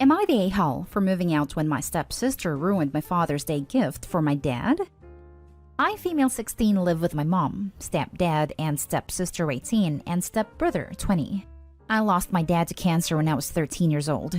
Am I the a-hole for moving out when my stepsister ruined my Father's Day gift for my dad? I, female 16, live with my mom, stepdad, and stepsister 18, and stepbrother 20. I lost my dad to cancer when I was 13 years old.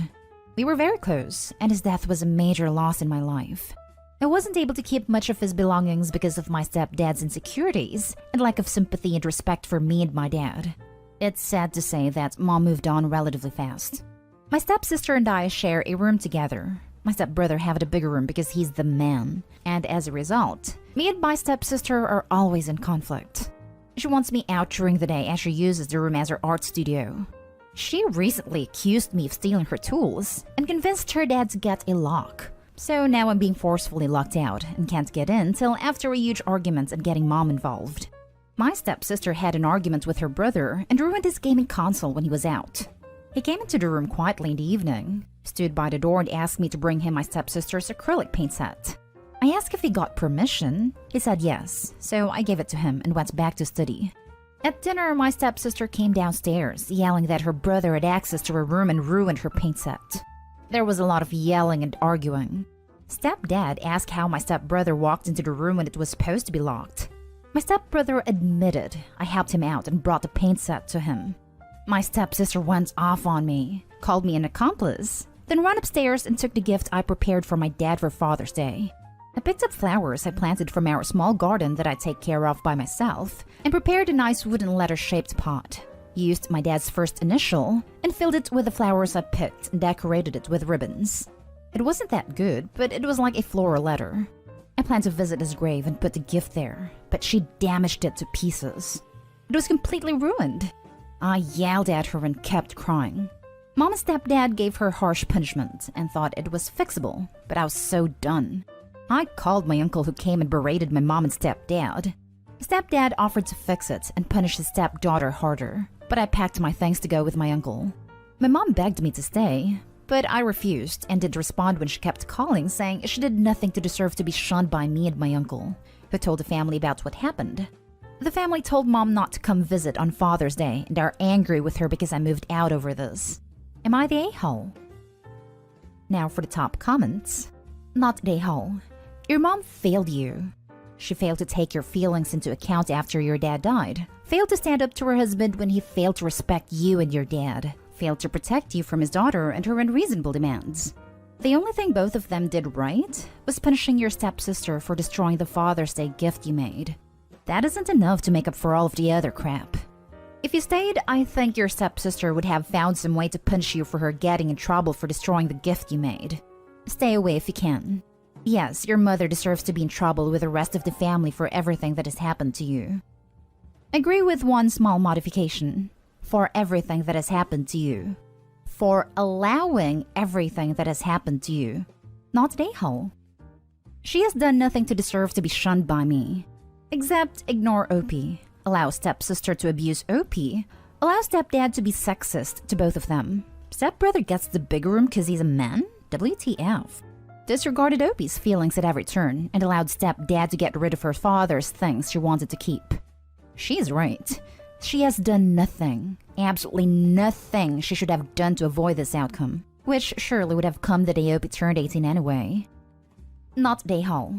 We were very close, and his death was a major loss in my life. I wasn't able to keep much of his belongings because of my stepdad's insecurities and lack of sympathy and respect for me and my dad. It's sad to say that Mom moved on relatively fast. My stepsister and I share a room together. My stepbrother has a bigger room because he's the man, and as a result, me and my stepsister are always in conflict. She wants me out during the day as she uses the room as her art studio. She recently accused me of stealing her tools and convinced her dad to get a lock. So now I'm being forcefully locked out and can't get in till after a huge argument and getting Mom involved. My stepsister had an argument with her brother and ruined his gaming console when he was out. He came into the room quietly in the evening, stood by the door and asked me to bring him my stepsister's acrylic paint set. I asked if he got permission. He said yes, so I gave it to him and went back to study. At dinner, my stepsister came downstairs, yelling that her brother had access to her room and ruined her paint set. There was a lot of yelling and arguing. Stepdad asked how my stepbrother walked into the room when it was supposed to be locked. My stepbrother admitted I helped him out and brought the paint set to him. My stepsister went off on me, called me an accomplice, then ran upstairs and took the gift I prepared for my dad for Father's Day. I picked up flowers I planted from our small garden that I take care of by myself and prepared a nice wooden letter-shaped pot. Used my dad's first initial and filled it with the flowers I picked and decorated it with ribbons. It wasn't that good, but it was like a floral letter. I planned to visit his grave and put the gift there, but she damaged it to pieces. It was completely ruined. I yelled at her and kept crying. Mom and stepdad gave her harsh punishment and thought it was fixable, but I was so done. I called my uncle who came and berated my mom and stepdad. Stepdad offered to fix it and punish his stepdaughter harder, but I packed my things to go with my uncle. My mom begged me to stay, but I refused and didn't respond when she kept calling, saying she did nothing to deserve to be shunned by me and my uncle, who told the family about what happened. The family told Mom not to come visit on Father's Day and are angry with her because I moved out over this. Am I the a-hole? Now for the top comments. Not the a-hole. Your mom failed you. She failed to take your feelings into account after your dad died. Failed to stand up to her husband when he failed to respect you and your dad. Failed to protect you from his daughter and her unreasonable demands. The only thing both of them did right was punishing your stepsister for destroying the Father's Day gift you made. That isn't enough to make up for all of the other crap. If you stayed, I think your stepsister would have found some way to punish you for her getting in trouble for destroying the gift you made. Stay away if you can. Yes, your mother deserves to be in trouble with the rest of the family for everything that has happened to you. Agree with one small modification. For everything that has happened to you. For allowing everything that has happened to you. Not the a-hole. She has done nothing to deserve to be shunned by me. Except ignore OP. Allow stepsister to abuse OP. Allow stepdad to be sexist to both of them. Stepbrother gets the bigger room because he's a man? WTF. Disregarded OP's feelings at every turn and allowed stepdad to get rid of her father's things she wanted to keep. She's right. She has done nothing, absolutely nothing she should have done to avoid this outcome, which surely would have come the day OP turned 18 anyway. Not the a-hole.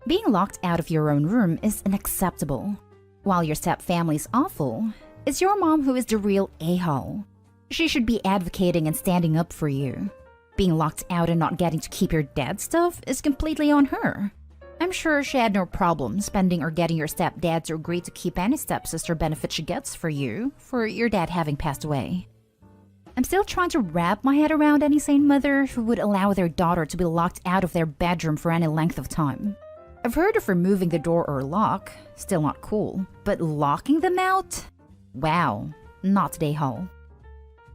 Being locked out of your own room is unacceptable. While your stepfamily is awful, it's your mom who is the real a-hole. She should be advocating and standing up for you. Being locked out and not getting to keep your dad's stuff is completely on her. I'm sure she had no problem spending or getting your stepdad to agree to keep any stepsister benefit she gets for you, for your dad having passed away. I'm still trying to wrap my head around any sane mother who would allow their daughter to be locked out of their bedroom for any length of time. I've heard of removing the door or lock, still not cool, but locking them out? Wow, not the a-hole.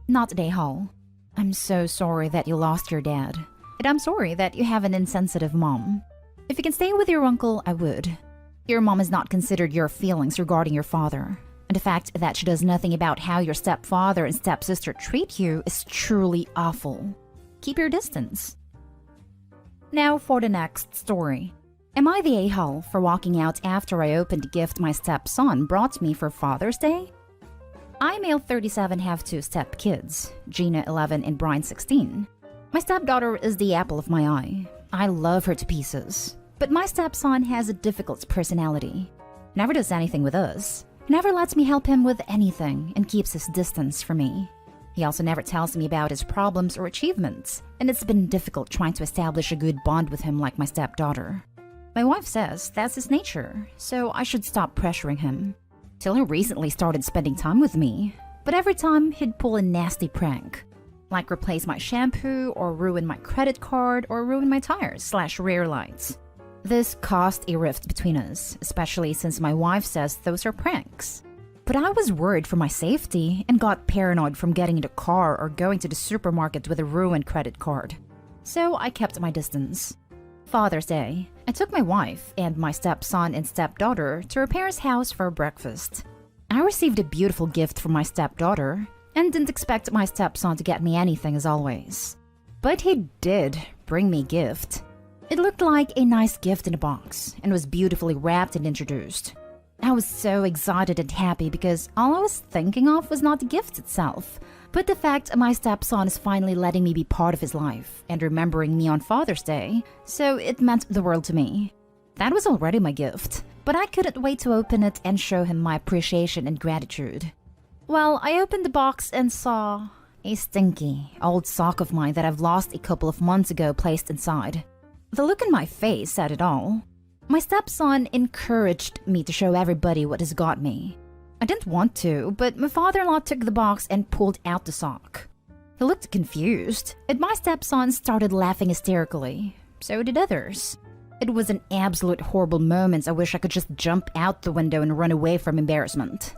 Not the a-hole. I'm so sorry that you lost your dad, and I'm sorry that you have an insensitive mom. If you can stay with your uncle, I would. Your mom has not considered your feelings regarding your father, and the fact that she does nothing about how your stepfather and stepsister treat you is truly awful. Keep your distance. Now for the next story. Am I the a-hole for walking out after I opened the gift my stepson brought me for Father's Day? I, male 37, have two stepkids, Gina 11 and Brian 16. My stepdaughter is the apple of my eye. I love her to pieces. But my stepson has a difficult personality. Never does anything with us. Never lets me help him with anything and keeps his distance from me. He also never tells me about his problems or achievements, and it's been difficult trying to establish a good bond with him like my stepdaughter. My wife says that's his nature, so I should stop pressuring him. Till he recently started spending time with me, but every time he'd pull a nasty prank. Like replace my shampoo, or ruin my credit card, or ruin my tires/rear lights. This caused a rift between us, especially since my wife says those are pranks. But I was worried for my safety and got paranoid from getting in a car or going to the supermarket with a ruined credit card. So I kept my distance. Father's Day, I took my wife and my stepson and stepdaughter to her parents' house for breakfast. I received a beautiful gift from my stepdaughter and didn't expect my stepson to get me anything as always. But he did bring me a gift. It looked like a nice gift in a box and was beautifully wrapped and introduced. I was so excited and happy because all I was thinking of was not the gift itself, but the fact my stepson is finally letting me be part of his life and remembering me on Father's Day, so it meant the world to me. That was already my gift, but I couldn't wait to open it and show him my appreciation and gratitude. Well, I opened the box and saw a stinky old sock of mine that I've lost a couple of months ago placed inside. The look in my face said it all. My stepson encouraged me to show everybody what he's got me. I didn't want to, but my father-in-law took the box and pulled out the sock. He looked confused, and my stepson started laughing hysterically. So did others. It was an absolute horrible moment. I wish I could just jump out the window and run away from embarrassment.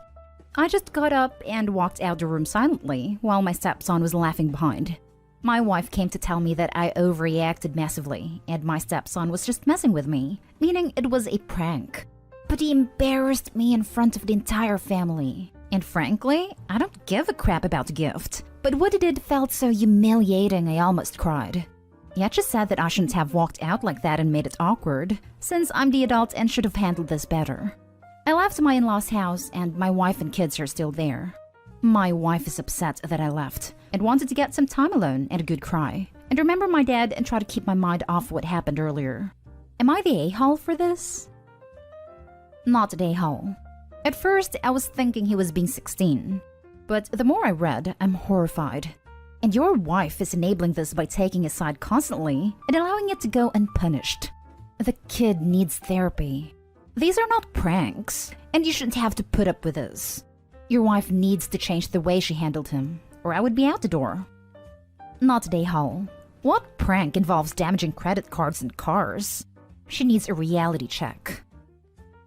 I just got up and walked out the room silently while my stepson was laughing behind. My wife came to tell me that I overreacted massively and my stepson was just messing with me, meaning it was a prank. But he embarrassed me in front of the entire family. And frankly, I don't give a crap about the gift. But what he did felt so humiliating I almost cried. Yet she said that I shouldn't have walked out like that and made it awkward, since I'm the adult and should have handled this better. I left my in-laws' house and my wife and kids are still there. My wife is upset that I left and wanted to get some time alone and a good cry, and remember my dad and try to keep my mind off what happened earlier. Am I the a-hole for this? Not the a-hole. At first, I was thinking he was being 16, but the more I read, I'm horrified. And your wife is enabling this by taking his side constantly and allowing it to go unpunished. The kid needs therapy. These are not pranks, and you shouldn't have to put up with this. Your wife needs to change the way she handled him, or I would be out the door. Not the a-hole. What prank involves damaging credit cards and cars? She needs a reality check.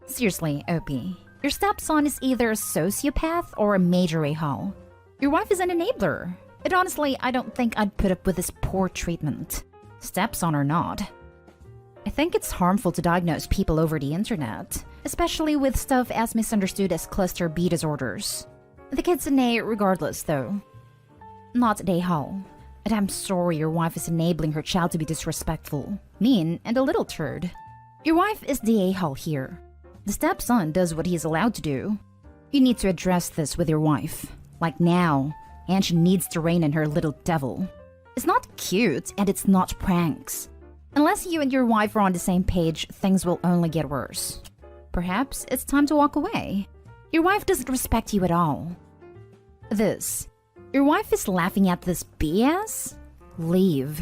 Seriously, Opie, your stepson is either a sociopath or a major a-hole. Your wife is an enabler. And honestly, I don't think I'd put up with this poor treatment. Stepson or not. I think it's harmful to diagnose people over the internet, especially with stuff as misunderstood as cluster B disorders. The kid's an A regardless, though. Not an a-hole. And I'm sorry your wife is enabling her child to be disrespectful, mean, and a little turd. Your wife is the a-hole here. The stepson does what he's allowed to do. You need to address this with your wife. Like now. And she needs to rein in her little devil. It's not cute, and it's not pranks. Unless you and your wife are on the same page, things will only get worse. Perhaps it's time to walk away. Your wife doesn't respect you at all. Your wife is laughing at this BS? Leave.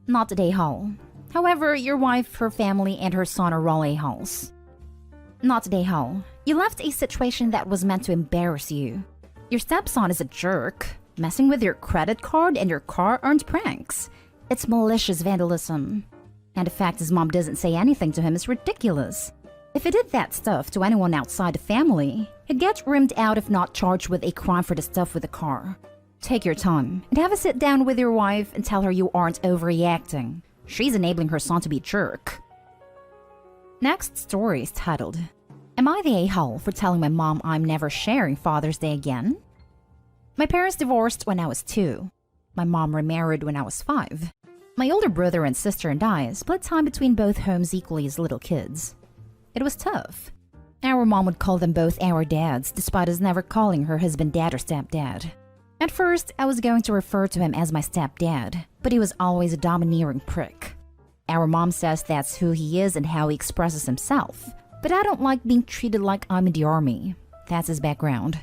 Not an a-hole. However, your wife, her family, and her son are all a-holes. Not an a-hole. You left a situation that was meant to embarrass you. Your stepson is a jerk. Messing with your credit card and your car earned pranks. It's malicious vandalism. And the fact his mom doesn't say anything to him is ridiculous. If he did that stuff to anyone outside the family, he'd get rimmed out if not charged with a crime for the stuff with the car. Take your time and have a sit down with your wife and tell her you aren't overreacting. She's enabling her son to be a jerk. Next story is titled, Am I the a-hole for telling my mom I'm never sharing Father's Day again? My parents divorced when I was 2. My mom remarried when I was 5. My older brother and sister and I split time between both homes equally as little kids. It was tough. Our mom would call them both our dads, despite us never calling her husband dad or stepdad. At first, I was going to refer to him as my stepdad, but he was always a domineering prick. Our mom says that's who he is and how he expresses himself, but I don't like being treated like I'm in the army. That's his background.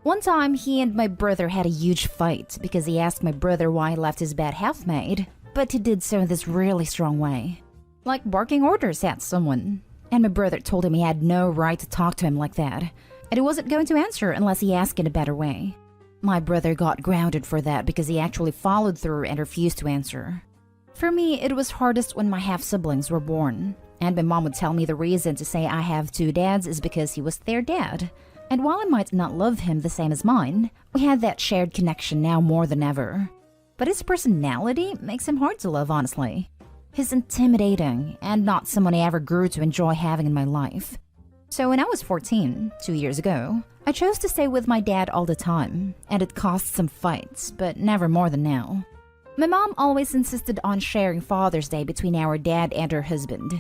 One time, he and my brother had a huge fight because he asked my brother why he left his bed half-made, but he did so in this really strong way. Like barking orders at someone. And my brother told him he had no right to talk to him like that, and he wasn't going to answer unless he asked in a better way. My brother got grounded for that because he actually followed through and refused to answer. For me, it was hardest when my half-siblings were born, and my mom would tell me the reason to say I have two dads is because he was their dad. And while I might not love him the same as mine, we had that shared connection now more than ever. But his personality makes him hard to love, honestly. He's intimidating, and not someone I ever grew to enjoy having in my life. So when I was 14, 2 years ago, I chose to stay with my dad all the time, and it caused some fights, but never more than now. My mom always insisted on sharing Father's Day between our dad and her husband.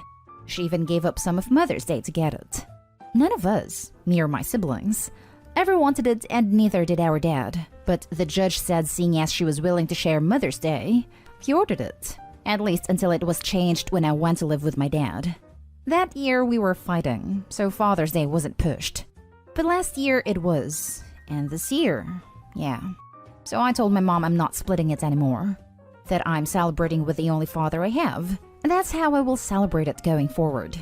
She even gave up some of Mother's Day to get it. None of us, me or my siblings, ever wanted it, and neither did our dad. But the judge said seeing as she was willing to share Mother's Day, he ordered it. At least until it was changed when I went to live with my dad. That year we were fighting, so Father's Day wasn't pushed. But last year it was. And this year, yeah. So I told my mom I'm not splitting it anymore. That I'm celebrating with the only father I have. And that's how I will celebrate it going forward.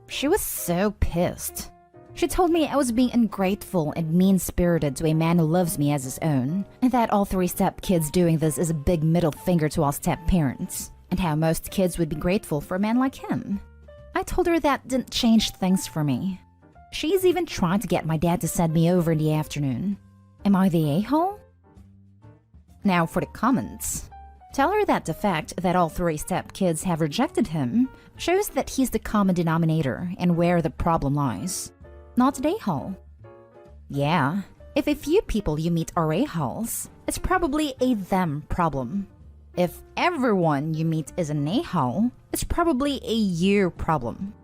She was so pissed. She told me I was being ungrateful and mean-spirited to a man who loves me as his own, and that all three step-kids doing this is a big middle finger to all step-parents, and how most kids would be grateful for a man like him. I told her that didn't change things for me. She's even trying to get my dad to send me over in the afternoon. Am I the a-hole? Now for the comments. Tell her that the fact that all three step-kids have rejected him shows that he's the common denominator and where the problem lies. Not an a-hole. Yeah, if a few people you meet are a-holes, it's probably a them problem. If everyone you meet is an a-hole, it's probably a you problem.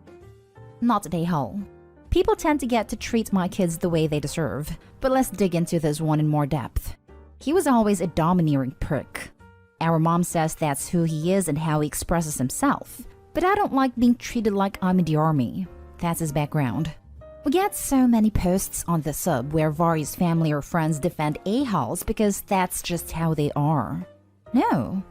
Not an a-hole. People tend to get to treat my kids the way they deserve, but let's dig into this one in more depth. He was always a domineering prick. Our mom says that's who he is and how he expresses himself, but I don't like being treated like I'm in the army. That's his background. We get so many posts on the sub where various family or friends defend a-holes because that's just how they are. No,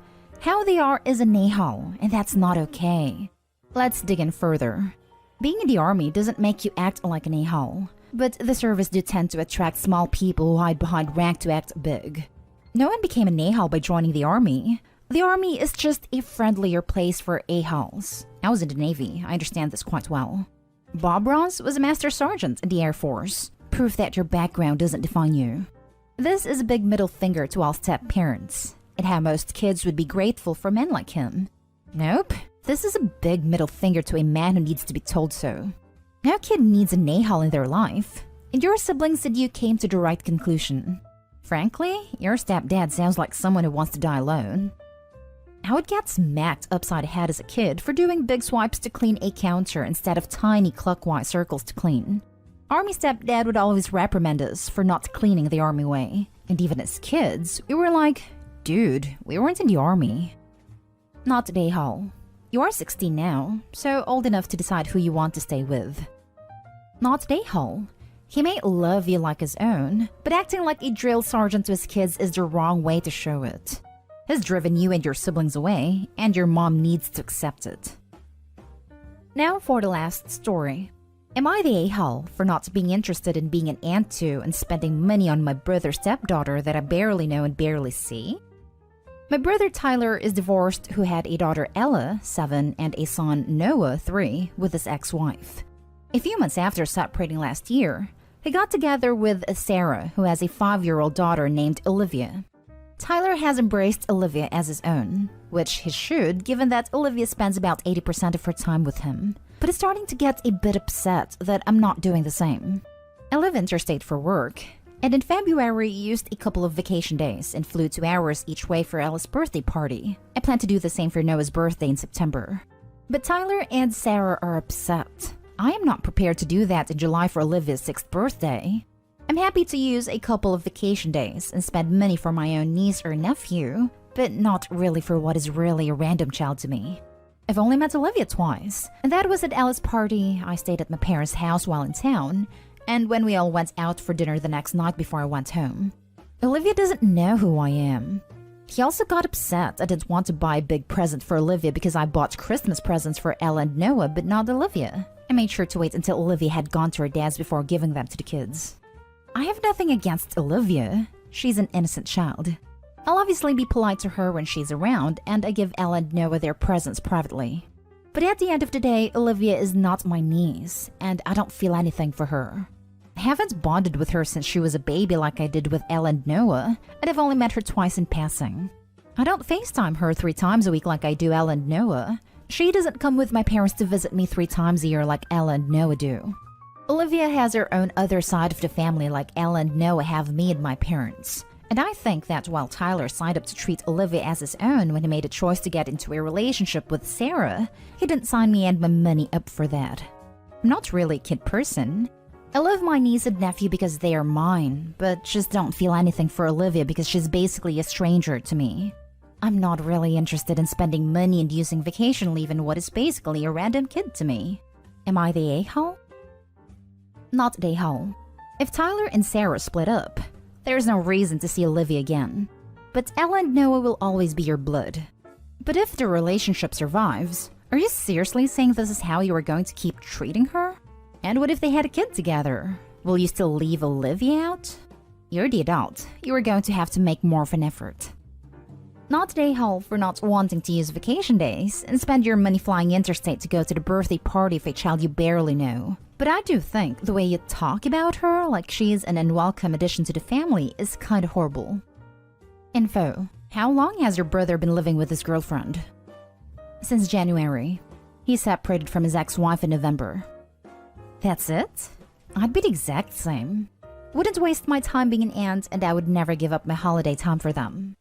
how they are is an a-hole, and that's not okay. Let's dig in further. Being in the army doesn't make you act like an a-hole, but the service do tend to attract small people who hide behind rank to act big. No one became an a-hole by joining the army. The army is just a friendlier place for a-holes. I was in the Navy, I understand this quite well. Bob Ross was a master sergeant in the Air Force. Proof that your background doesn't define you. This is a big middle finger to all step-parents, and how most kids would be grateful for men like him. Nope, this is a big middle finger to a man who needs to be told so. No kid needs an a-hole in their life, and your siblings said you came to the right conclusion. Frankly, your stepdad sounds like someone who wants to die alone. I would get smacked upside the head as a kid for doing big swipes to clean a counter instead of tiny clockwise circles to clean. Army stepdad would always reprimand us for not cleaning the army way, and even as kids, we were like, dude, we weren't in the army. Not a hole. You are 16 now, so old enough to decide who you want to stay with. Not a hole. He may love you like his own, but acting like a drill sergeant to his kids is the wrong way to show it. He's driven you and your siblings away, and your mom needs to accept it. Now for the last story. Am I the a-hole for not being interested in being an aunt to and spending money on my brother's stepdaughter that I barely know and barely see? My brother Tyler is divorced, who had a daughter Ella, 7, and a son Noah, 3, with his ex-wife. A few months after separating last year, he got together with Sarah, who has a 5-year-old daughter named Olivia. Tyler has embraced Olivia as his own, which he should, given that Olivia spends about 80% of her time with him, but is starting to get a bit upset that I'm not doing the same. I live interstate for work, and in February used a couple of vacation days and flew 2 hours each way for Ella's birthday party. I plan to do the same for Noah's birthday in September. But Tyler and Sarah are upset. I am not prepared to do that in July for Olivia's 6th birthday. I'm happy to use a couple of vacation days and spend money for my own niece or nephew, but not really for what is really a random child to me. I've only met Olivia twice, and that was at Ella's party. I stayed at my parents' house while in town, and when we all went out for dinner the next night before I went home. Olivia doesn't know who I am. He also got upset I didn't want to buy a big present for Olivia because I bought Christmas presents for Ella and Noah, but not Olivia. I made sure to wait until Olivia had gone to her dad's before giving them to the kids. I have nothing against Olivia. She's an innocent child. I'll obviously be polite to her when she's around, and I give Ella and Noah their presents privately. But at the end of the day, Olivia is not my niece, and I don't feel anything for her. I haven't bonded with her since she was a baby like I did with Ella and Noah, and I've only met her twice in passing. I don't FaceTime her 3 times a week like I do Ella and Noah. She doesn't come with my parents to visit me 3 times a year like Ella and Noah do. Olivia has her own other side of the family like Ella and Noah have me and my parents. And I think that while Tyler signed up to treat Olivia as his own when he made a choice to get into a relationship with Sarah, he didn't sign me and my money up for that. I'm not really a kid person. I love my niece and nephew because they are mine, but just don't feel anything for Olivia because she's basically a stranger to me. I'm not really interested in spending money and using vacation leave in what is basically a random kid to me. Am I the a-hole? Not the a-hole. If Tyler and Sarah split up, there's no reason to see Olivia again. But Ella and Noah will always be your blood. But if the relationship survives, are you seriously saying this is how you are going to keep treating her? And what if they had a kid together? Will you still leave Olivia out? You're the adult. You are going to have to make more of an effort. Not the a-hole for not wanting to use vacation days and spend your money flying interstate to go to the birthday party of a child you barely know. But I do think the way you talk about her like she's an unwelcome addition to the family is kind of horrible. Info. How long has your brother been living with his girlfriend? Since January. He separated from his ex-wife in November. That's it? I'd be the exact same. Wouldn't waste my time being an aunt, and I would never give up my holiday time for them.